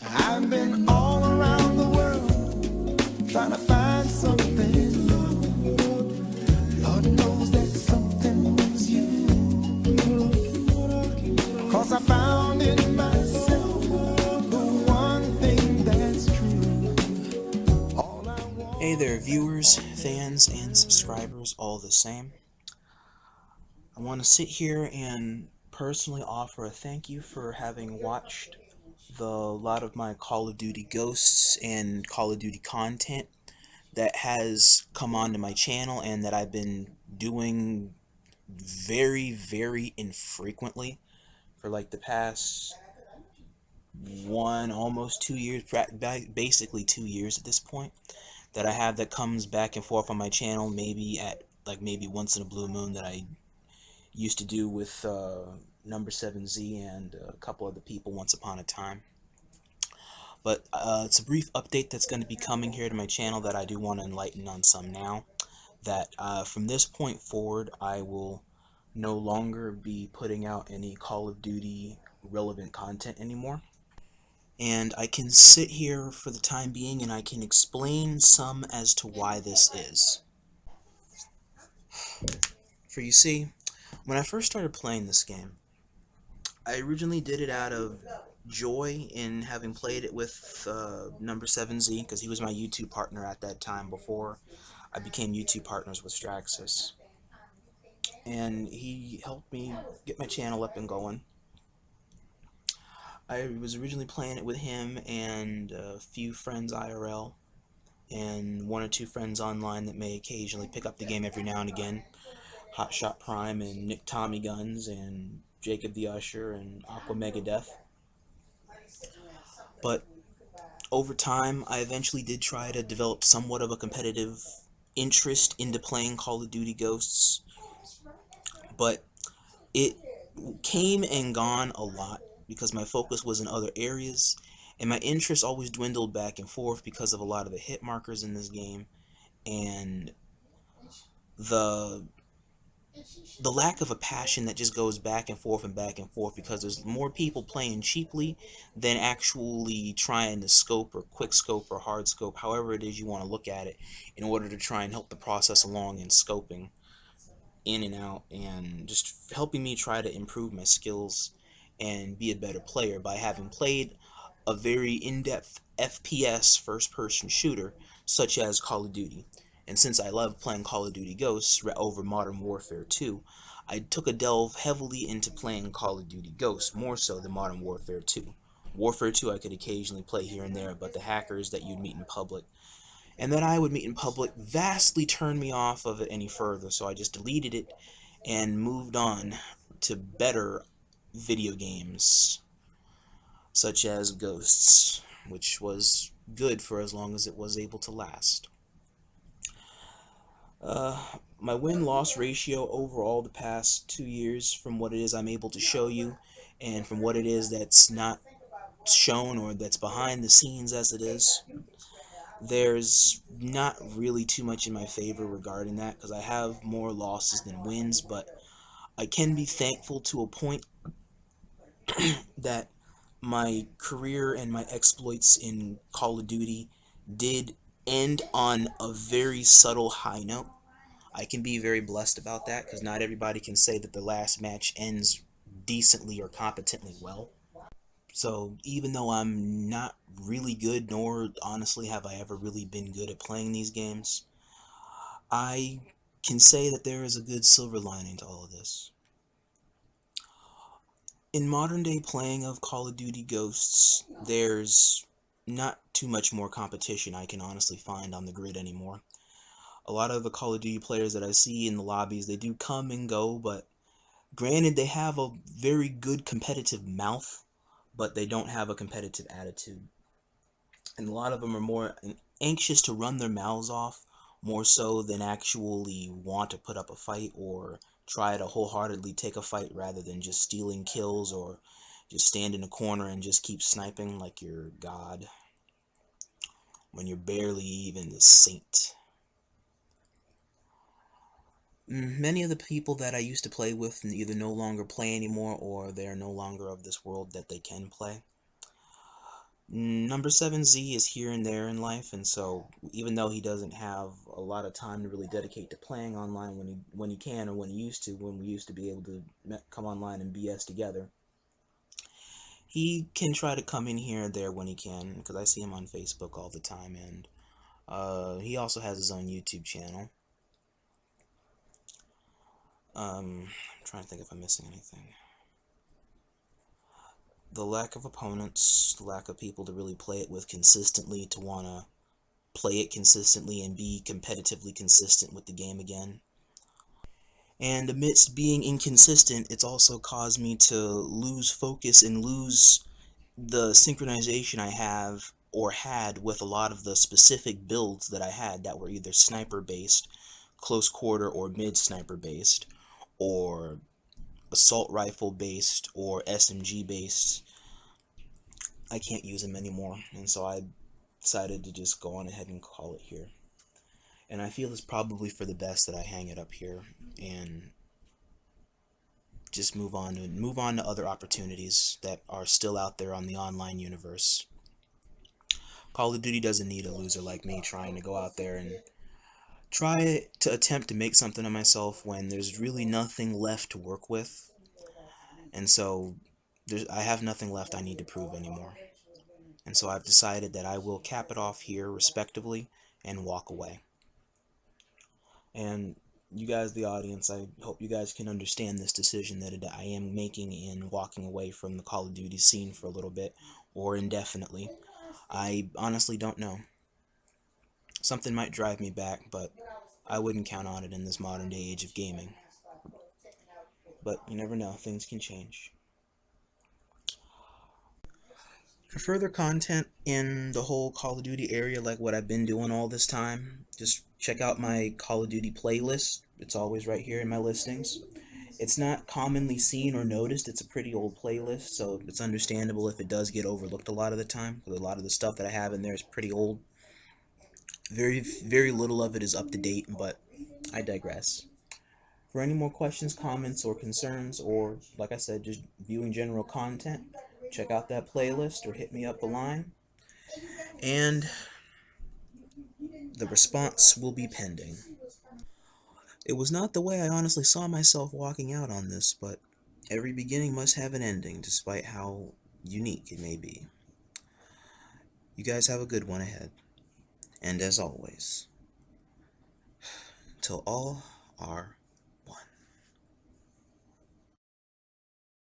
I've been all around the world trying to find something. Lord knows that something was you. 'Cause I found in myself the one thing that's true. All I want. Hey there, viewers, fans, and subscribers, all the same. I want to sit here and personally offer a thank you for having watched the lot of my Call of Duty Ghosts and Call of Duty content that has come onto my channel and that I've been doing very infrequently for like the past almost 2 years, basically 2 years at this point, that I have that comes back and forth on my channel, maybe once in a blue moon, that I used to do with Number7Z and a couple other people once upon a time. But it's a brief update that's going to be coming here to my channel that I do want to enlighten on some now. That from this point forward, I will no longer be putting out any Call of Duty relevant content anymore. And I can sit here for the time being and I can explain some as to why this is. For you see, when I first started playing this game, I originally did it out of joy in having played it with Number7Z, because he was my YouTube partner at that time before I became YouTube partners with Straxus. And he helped me get my channel up and going. I was originally playing it with him and a few friends IRL, and one or two friends online that may occasionally pick up the game every now and again. Hotshot Prime and Nick Tommy Guns and Jacob the Usher and Aqua Megadeth. But over time, I eventually did try to develop somewhat of a competitive interest into playing Call of Duty Ghosts, but it came and gone a lot because my focus was in other areas, and my interest always dwindled back and forth because of a lot of the hit markers in this game and the lack of a passion that just goes back and forth and back and forth, because there's more people playing cheaply than actually trying to scope or quick scope or hard scope, however it is you want to look at it, in order to try and help the process along in scoping in and out, and just helping me try to improve my skills and be a better player by having played a very in-depth FPS first-person shooter such as Call of Duty. And since I love playing Call of Duty Ghosts over Modern Warfare 2, I took a delve heavily into playing Call of Duty Ghosts, more so than Modern Warfare 2. Warfare 2 I could occasionally play here and there, but the hackers that you'd meet in public and that I would meet in public vastly turned me off of it any further, so I just deleted it and moved on to better video games, such as Ghosts, which was good for as long as it was able to last. My win-loss ratio overall the past 2 years, from what it is I'm able to show you, and from what it is that's not shown or that's behind the scenes as it is, there's not really too much in my favor regarding that, because I have more losses than wins, but I can be thankful to a point that my career and my exploits in Call of Duty did end on a very subtle high note. I can be very blessed about that, because not everybody can say that the last match ends decently or competently well. So even though I'm not really good, nor honestly have I ever really been good at playing these games, I can say that there is a good silver lining to all of this. In modern day playing of Call of Duty Ghosts, there's not too much more competition I can honestly find on the grid anymore. A lot of the Call of Duty players that I see in the lobbies, they do come and go, but granted, they have a very good competitive mouth, but they don't have a competitive attitude. And a lot of them are more anxious to run their mouths off, more so than actually want to put up a fight or try to wholeheartedly take a fight, rather than just stealing kills or just stand in a corner and just keep sniping like you're God when you're barely even the saint. Many of the people that I used to play with either no longer play anymore, or they're no longer of this world that they can play. Number 7Z is here and there in life, and so even though he doesn't have a lot of time to really dedicate to playing online when he can, or when he used to, when we used to be able to come online and BS together, he can try to come in here and there when he can, because I see him on Facebook all the time, and he also has his own YouTube channel. I'm trying to think if I'm missing anything. The lack of opponents, the lack of people to really play it with consistently, to want to play it consistently and be competitively consistent with the game again. And amidst being inconsistent, it's also caused me to lose focus and lose the synchronization I have or had with a lot of the specific builds that I had that were either sniper based, close quarter or mid sniper based, or assault rifle based, or SMG based. I can't use them anymore, and so I decided to just go on ahead and call it here. And I feel it's probably for the best that I hang it up here and just move on to other opportunities that are still out there on the online universe. Call of Duty doesn't need a loser like me trying to go out there and try to attempt to make something of myself when there's really nothing left to work with. And so I have nothing left I need to prove anymore. And so I've decided that I will cap it off here respectively and walk away. And you guys, the audience, I hope you guys can understand this decision that I am making in walking away from the Call of Duty scene for a little bit, or indefinitely. I honestly don't know. Something might drive me back, but I wouldn't count on it in this modern day age of gaming. But you never know, things can change. For further content in the whole Call of Duty area, like what I've been doing all this time, just check out my Call of Duty playlist. It's always right here in my listings. It's not commonly seen or noticed. It's a pretty old playlist, so it's understandable if it does get overlooked a lot of the time, because a lot of the stuff that I have in there is pretty old. Very little of it is up to date, but I digress. For any more questions, comments, or concerns, or, like I said, just viewing general content, check out that playlist or hit me up a line, and the response will be pending. It was not the way I honestly saw myself walking out on this, but every beginning must have an ending, despite how unique it may be. You guys have a good one ahead, and as always, till all are